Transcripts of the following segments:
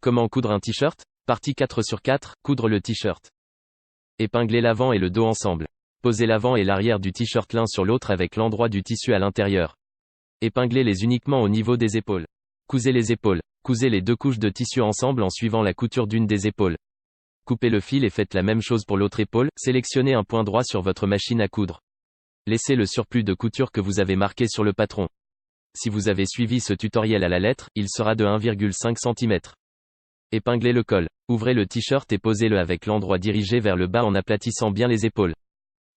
Comment coudre un t-shirt? Partie 4 sur 4, coudre le t-shirt. Épinglez l'avant et le dos ensemble. Posez l'avant et l'arrière du t-shirt l'un sur l'autre avec l'endroit du tissu à l'intérieur. Épinglez-les uniquement au niveau des épaules. Cousez les épaules. Cousez les deux couches de tissu ensemble en suivant la couture d'une des épaules. Coupez le fil et faites la même chose pour l'autre épaule, sélectionnez un point droit sur votre machine à coudre. Laissez le surplus de couture que vous avez marqué sur le patron. Si vous avez suivi ce tutoriel à la lettre, il sera de 1,5 cm. Épinglez le col. Ouvrez le t-shirt et posez-le avec l'endroit dirigé vers le bas en aplatissant bien les épaules.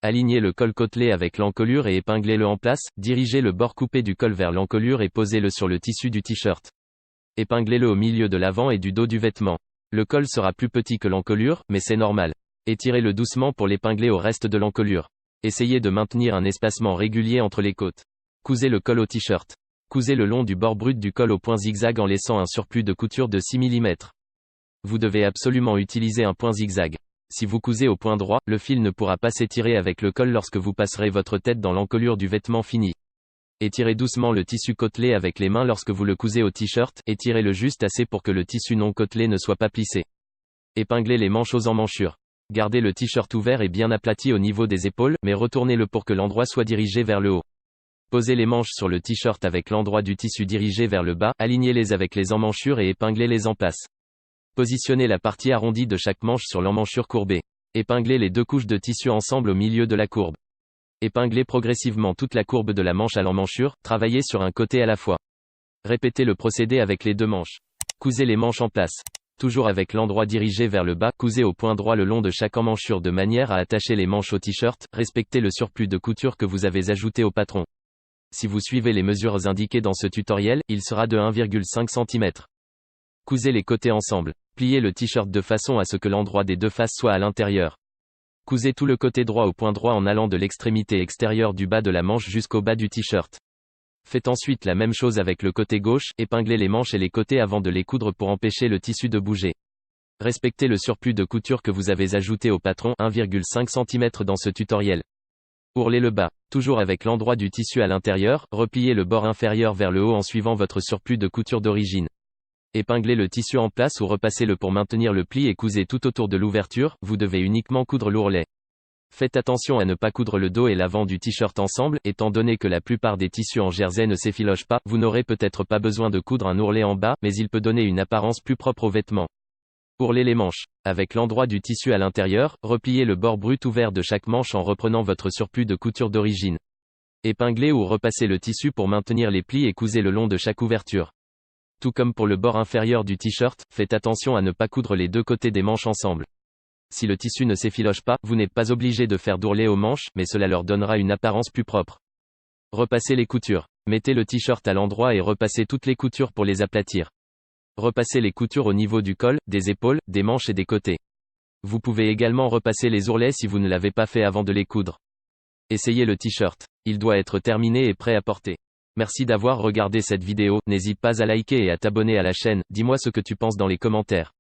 Alignez le col côtelé avec l'encolure et épinglez-le en place, dirigez le bord coupé du col vers l'encolure et posez-le sur le tissu du t-shirt. Épinglez-le au milieu de l'avant et du dos du vêtement. Le col sera plus petit que l'encolure, mais c'est normal. Étirez-le doucement pour l'épingler au reste de l'encolure. Essayez de maintenir un espacement régulier entre les côtes. Cousez le col au t-shirt. Cousez le long du bord brut du col au point zigzag en laissant un surplus de couture de 6 mm. Vous devez absolument utiliser un point zigzag. Si vous cousez au point droit, le fil ne pourra pas s'étirer avec le col lorsque vous passerez votre tête dans l'encolure du vêtement fini. Étirez doucement le tissu côtelé avec les mains lorsque vous le cousez au t-shirt, étirez-le juste assez pour que le tissu non côtelé ne soit pas plissé. Épinglez les manches aux emmanchures. Gardez le t-shirt ouvert et bien aplati au niveau des épaules, mais retournez-le pour que l'endroit soit dirigé vers le haut. Posez les manches sur le t-shirt avec l'endroit du tissu dirigé vers le bas, alignez-les avec les emmanchures et épinglez-les en place. Positionnez la partie arrondie de chaque manche sur l'emmanchure courbée. Épinglez les deux couches de tissu ensemble au milieu de la courbe. Épinglez progressivement toute la courbe de la manche à l'emmanchure, travaillez sur un côté à la fois. Répétez le procédé avec les deux manches. Cousez les manches en place. Toujours avec l'endroit dirigé vers le bas, cousez au point droit le long de chaque emmanchure de manière à attacher les manches au t-shirt, respectez le surplus de couture que vous avez ajouté au patron. Si vous suivez les mesures indiquées dans ce tutoriel, il sera de 1,5 cm. Cousez les côtés ensemble. Pliez le t-shirt de façon à ce que l'endroit des deux faces soit à l'intérieur. Cousez tout le côté droit au point droit en allant de l'extrémité extérieure du bas de la manche jusqu'au bas du t-shirt. Faites ensuite la même chose avec le côté gauche, épinglez les manches et les côtés avant de les coudre pour empêcher le tissu de bouger. Respectez le surplus de couture que vous avez ajouté au patron, 1,5 cm dans ce tutoriel. Ourlez le bas. Toujours avec l'endroit du tissu à l'intérieur, repliez le bord inférieur vers le haut en suivant votre surplus de couture d'origine. Épinglez le tissu en place ou repassez-le pour maintenir le pli et cousez tout autour de l'ouverture, vous devez uniquement coudre l'ourlet. Faites attention à ne pas coudre le dos et l'avant du t-shirt ensemble, étant donné que la plupart des tissus en jersey ne s'effilochent pas, vous n'aurez peut-être pas besoin de coudre un ourlet en bas, mais il peut donner une apparence plus propre au vêtement. Ourlez les manches. Avec l'endroit du tissu à l'intérieur, repliez le bord brut ouvert de chaque manche en reprenant votre surplus de couture d'origine. Épinglez ou repassez le tissu pour maintenir les plis et cousez le long de chaque ouverture. Tout comme pour le bord inférieur du t-shirt, faites attention à ne pas coudre les deux côtés des manches ensemble. Si le tissu ne s'effiloche pas, vous n'êtes pas obligé de faire d'ourlet aux manches, mais cela leur donnera une apparence plus propre. Repassez les coutures. Mettez le t-shirt à l'endroit et repassez toutes les coutures pour les aplatir. Repassez les coutures au niveau du col, des épaules, des manches et des côtés. Vous pouvez également repasser les ourlets si vous ne l'avez pas fait avant de les coudre. Essayez le t-shirt. Il doit être terminé et prêt à porter. Merci d'avoir regardé cette vidéo, n'hésite pas à liker et à t'abonner à la chaîne, dis-moi ce que tu penses dans les commentaires.